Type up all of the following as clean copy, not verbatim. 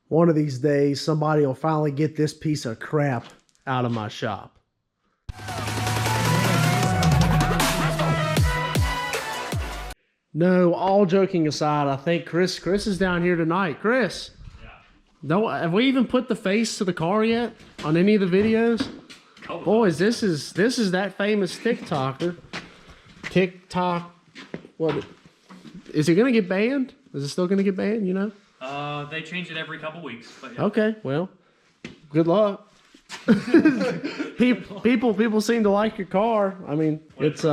One of these days, somebody will finally get this piece of crap out of my shop. No, all joking aside, I think Chris is down here tonight. Chris, yeah. No, have we even put the face to the car yet on any of the videos? Oh, boys, this is that famous TikToker. TikTok, what? Is it gonna get banned? Is it still gonna get banned? You know? They change it every couple weeks. But yeah. Okay, well, good luck. people seem to like your car. I mean, it's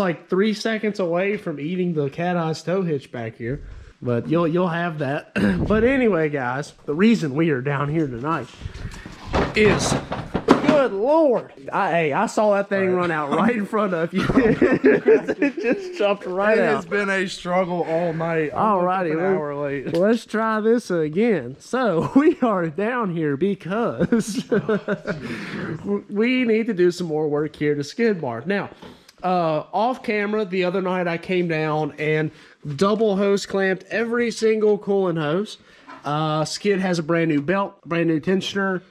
like 3 seconds away from eating the Cateye's tow hitch back here, but you'll have that. But anyway, guys, the reason we are down here tonight is, good Lord, I saw that thing run out right in front of you. It just jumped right out. It's been a struggle all night. Alrighty, an hour late. Let's try this again. So we are down here because we need to do some more work here to skid mark. Now, off camera, the other night I came down and double hose clamped every single coolant hose. Skid has a brand new belt, brand new tensioner.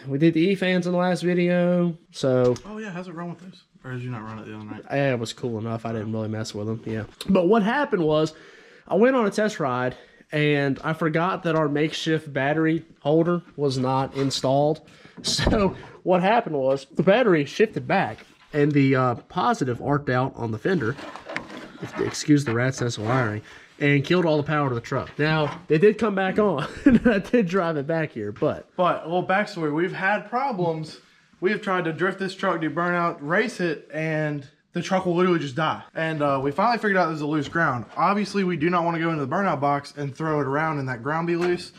We did the E-fans in the last video, so... Oh yeah, how's it run with this? Or did you not run it the other night? It was cool enough. I didn't really mess with them, yeah. But what happened was, I went on a test ride, and I forgot that our makeshift battery holder was not installed. So what happened was, the battery shifted back, and the positive arced out on the fender, excuse the rat's nest wiring, and killed all the power to the truck. Now, they did come back on, and I did drive it back here, but... But, a little backstory, we've had problems. We have tried to drift this truck, do burnout, race it, and the truck will literally just die. And we finally figured out there's a loose ground. Obviously, we do not want to go into the burnout box and throw it around and that ground be loose.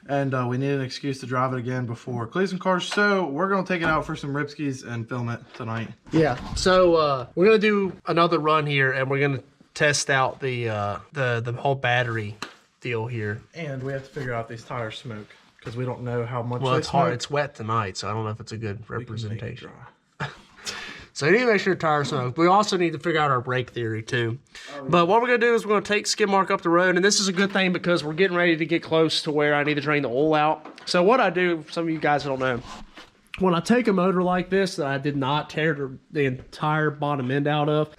And we need an excuse to drive it again before Cleetus cars. So we're going to take it out for some ripskis and film it tonight. Yeah, so we're going to do another run here, and we're going to test out the whole battery deal here. And we have to figure out these tires smoke because we don't know how much. Well, they it's hard. smoke. It's wet tonight, so I don't know if it's a good representation. So we need to make sure the tires smoke. We also need to figure out our brake theory too. Oh, yeah. But what we're gonna do is we're gonna take skid mark up the road, and this is a good thing because we're getting ready to get close to where I need to drain the oil out. So what I do, some of you guys don't know, when I take a motor like this that I did not tear the entire bottom end out of,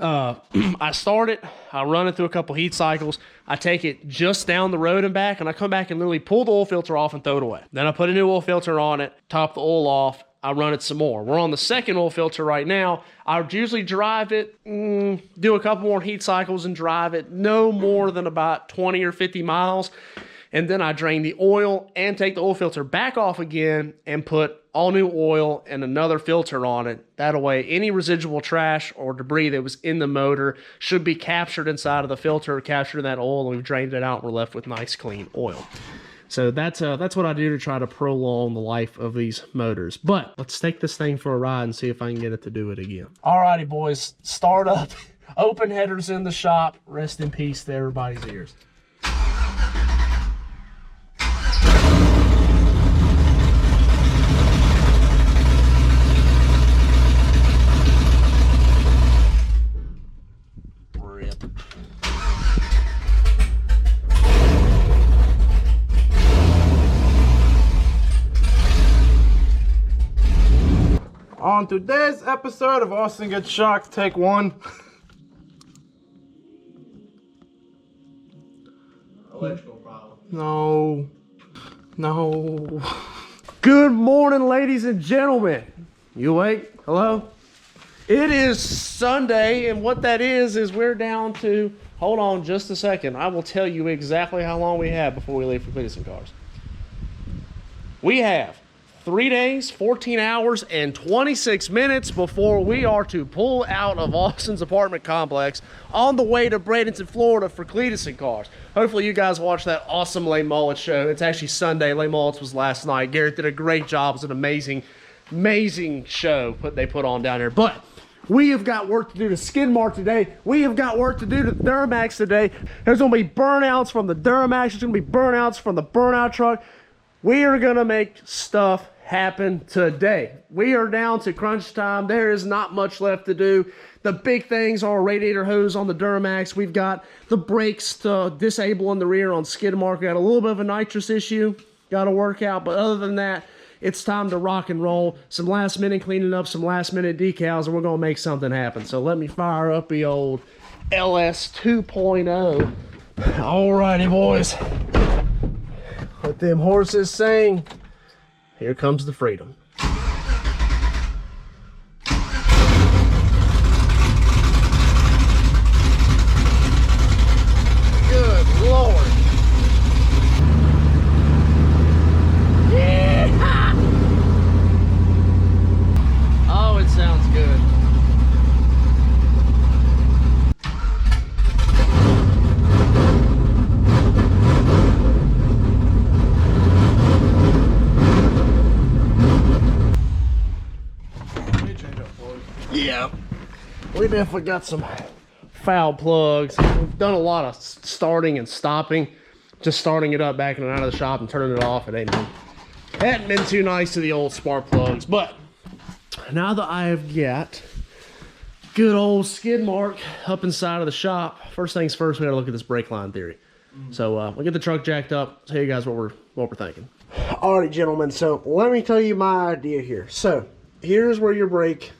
I start it, I run it through a couple heat cycles, I take it just down the road and back, and I come back and literally pull the oil filter off and throw it away. Then I put a new oil filter on it, top the oil off, I run it some more. We're on the second oil filter right now. I usually drive it, do a couple more heat cycles and drive it no more than about 20 or 50 miles. And then I drain the oil and take the oil filter back off again and put all new oil and another filter on it. That way, any residual trash or debris that was in the motor should be captured inside of the filter, captured in that oil, and we've drained it out and we're left with nice, clean oil. So that's what I do to try to prolong the life of these motors. But let's take this thing for a ride and see if I can get it to do it again. Alrighty, boys, start up. Open headers in the shop. Rest in peace to everybody's ears. On today's episode of Austin Gets Shocked, take one. Electrical problem. No. Good morning, ladies and gentlemen. You awake? Hello? It is Sunday, and what that is we're down to, hold on just a second. I will tell you exactly how long we have before we leave for Cleetus cars. We have 3 days, 14 hours, and 26 minutes before we are to pull out of Austin's apartment complex on the way to Bradenton, Florida for Cleetus cars. Hopefully you guys watched that awesome Les Mullets show. It's actually Sunday. Les Mullets was last night. Garrett did a great job. It was an amazing show they put on down there. But we have got work to do to skid mark today. We have got work to do to Duramax today. There's going to be burnouts from the Duramax. There's going to be burnouts from the burnout truck. We are going to make stuff happen today. We are down to crunch time. There is not much left to do. The big things are radiator hose on the Duramax. We've got the brakes to disable in the rear on skid mark. We got a little bit of a nitrous issue. Got to work out. But other than that, it's time to rock and roll. Some last minute cleaning up, some last minute decals, and we're going to make something happen. So let me fire up the old LS 2.0. Alrighty, boys. What them horses sing, here comes the freedom. Good Lord. Yeah. Oh, it sounds good. Yeah, we definitely got some foul plugs. We've done a lot of starting and stopping, just starting it up, backing it out of the shop and turning it off. It hadn't been too nice to the old spark plugs. But now that I have got good old skid mark up inside of the shop, first things first, we gotta look at this brake line theory. So we'll get the truck jacked up, tell you guys what we're thinking. Alrighty, gentlemen, so let me tell you my idea here. So here's where your brake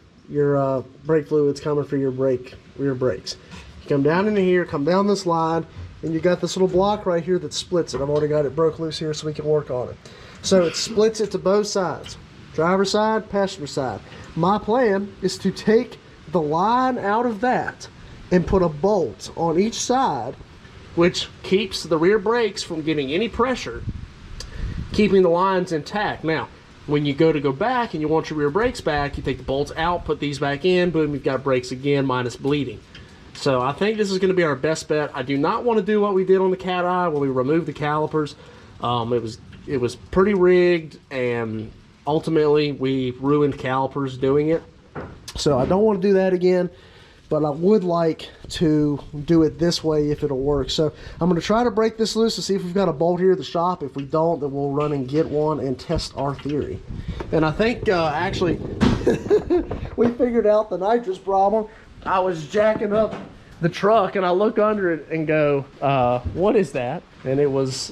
fluid's coming for your rear brakes. You come down into here, come down this line, and you got this little block right here that splits it. I've already got it broke loose here so we can work on it. So it splits it to both sides, driver side, passenger side. My plan is to take the line out of that and put a bolt on each side, which keeps the rear brakes from getting any pressure, keeping the lines intact. Now, when you go back and you want your rear brakes back, you take the bolts out, put these back in, boom, you've got brakes again minus bleeding. So I think this is going to be our best bet. I do not want to do what we did on the Cateye when we removed the calipers. It was pretty rigged, and ultimately we ruined calipers doing it. So I don't want to do that again, but I would like to do it this way if it'll work. So I'm going to try to break this loose to see if we've got a bolt here at the shop. If we don't, then we'll run and get one and test our theory. And I think actually we figured out the nitrous problem. I was jacking up the truck and I look under it and go, what is that? And it was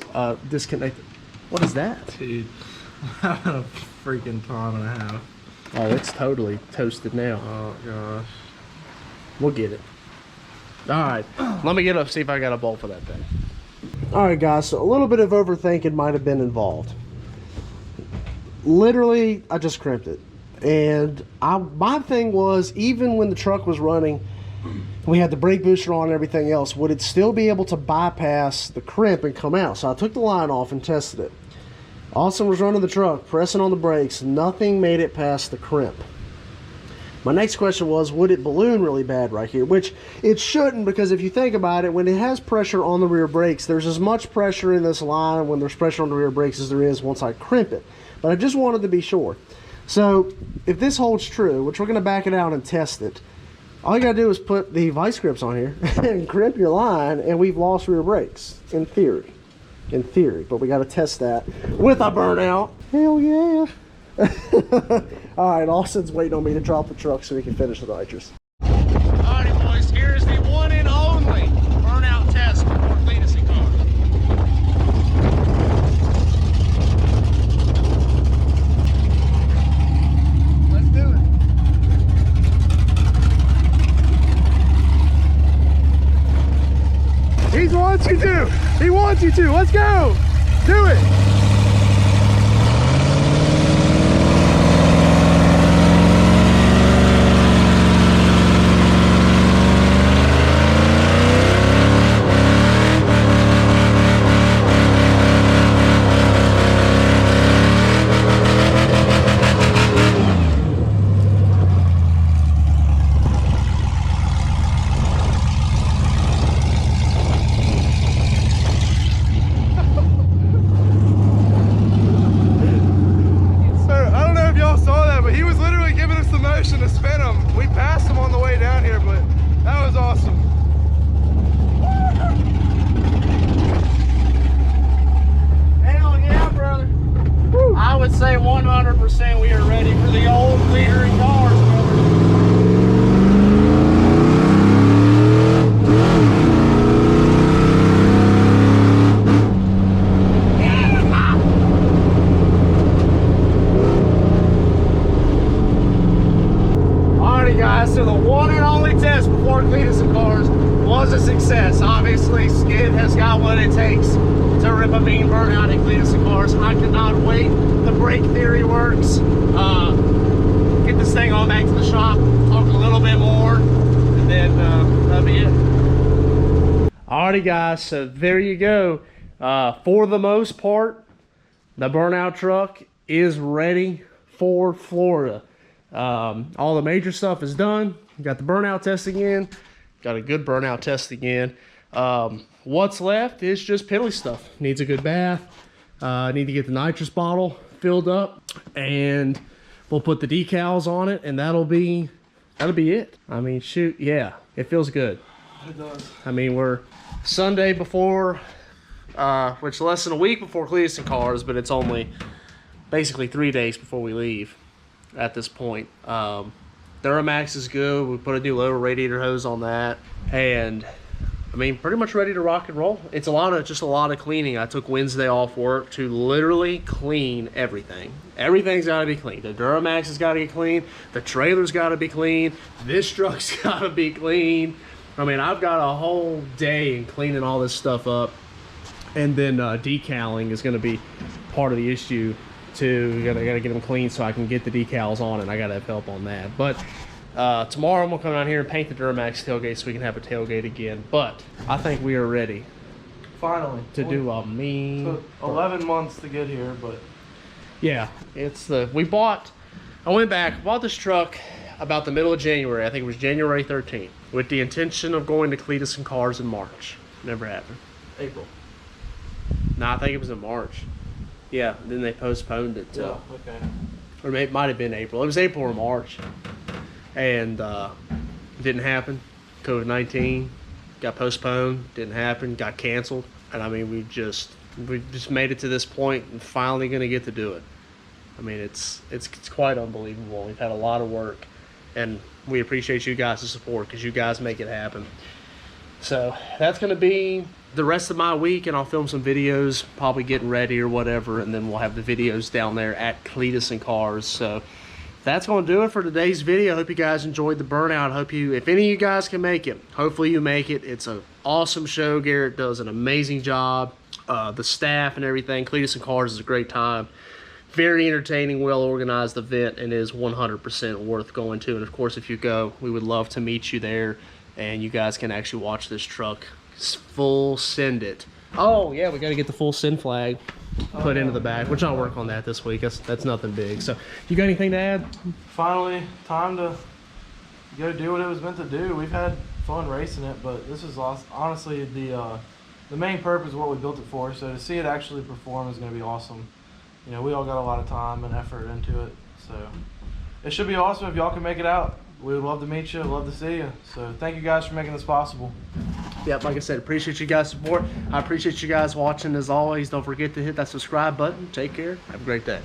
disconnected. What is that? Dude, I'm having a freaking time and a half. Oh, it's totally toasted now. Oh gosh. We'll get it. Alright, let me get up, see if I got a bolt for that thing. Alright guys, so a little bit of overthinking might have been involved. Literally, I just crimped it. And my thing was, even when the truck was running, we had the brake booster on and everything else, would it still be able to bypass the crimp and come out? So I took the line off and tested it. Austin was running the truck, pressing on the brakes, nothing made it past the crimp. My next question was, would it balloon really bad right here? Which it shouldn't, because if you think about it, when it has pressure on the rear brakes, there's as much pressure in this line when there's pressure on the rear brakes as there is once I crimp it. But I just wanted to be sure. So if this holds true, which we're going to back it out and test it, all you got to do is put the vice grips on here and crimp your line, and we've lost rear brakes, in theory. In theory, but we got to test that with a burnout. Hell yeah. Alright, Austin's waiting on me to drop the truck so we can finish the nitrous. Alrighty boys, here's the one and only burnout test for Cleetus and car. Let's do it. He wants you to! He wants you to! Let's go! Do it! say 100% we are ready for the old leader in cars. Alrighty guys, so the one and only test before Cleetus and Cars was a success. Obviously, Skid has got what it takes to rip a mean burnout in Cleetus and Cars. I cannot wait. The brake theory works. Get this thing all back to the shop, talk a little bit more, and then that'll be it. Alrighty guys, so there you go. For the most part, the burnout truck is ready for Florida. All the major stuff is done. Got the burnout testing in. Got a good burnout testing in. What's left is just piddly stuff. Needs a good bath. Need to get the nitrous bottle filled up, and we'll put the decals on it, and that'll be it. I mean, shoot, yeah, it feels good. It does. I mean, we're Sunday before, which less than a week before Cleetus and Cars, but it's only basically 3 days before we leave at this point. Duramax is good. We put a new lower radiator hose on that, and I mean, pretty much ready to rock and roll. It's just a lot of cleaning. I took Wednesday off work to literally clean everything. Everything's got to be clean. The Duramax has got to get clean. The trailer's got to be clean. This truck's got to be clean. I mean, I've got a whole day in cleaning all this stuff up, and then decaling is going to be part of the issue too. I gotta get them clean so I can get the decals on, and I gotta have help on that. But tomorrow I'm gonna come down here and paint the Duramax tailgate so we can have a tailgate again. But I think we are ready Finally. to do a mean. Took 11 months to get here, but yeah, it's the I went back, bought this truck about the middle of January. I think it was January 13th, with the intention of going to Cleetus and Cars in March. Never happened. April. No, I think it was in March. Yeah, then they postponed it to, okay. or it might have been April. It was April or March, and it didn't happen. COVID-19 got postponed, didn't happen, got canceled, and I mean we just made it to this point and finally going to get to do it. I mean it's quite unbelievable. We've had a lot of work, and we appreciate you guys' support because you guys make it happen. So that's going to be the rest of my week, and I'll film some videos, probably getting ready or whatever, and then we'll have the videos down there at Cleetus and Cars. So that's going to do it for today's video. I hope you guys enjoyed the burnout. Hope you, if any of you guys can make it, hopefully you make it. It's an awesome show. Garrett does an amazing job. The staff and everything. Cleetus and Cars is a great time. Very entertaining, well-organized event, and is 100% worth going to. And of course, if you go, we would love to meet you there, and you guys can actually watch this truck full send it. Oh yeah, we got to get the full send flag put into the back, which I'll work on that this week. That's nothing big. So you got anything to add? Finally, time to go do what it was meant to do. We've had fun racing it, but this is honestly the main purpose of what we built it for. So to see it actually perform is going to be awesome. You know, we all got a lot of time and effort into it, so it should be awesome if y'all can make it out. We would love to meet you, love to see you. So thank you guys for making this possible. Yep, like I said, appreciate you guys' support. I appreciate you guys watching as always. Don't forget to hit that subscribe button. Take care. Have a great day.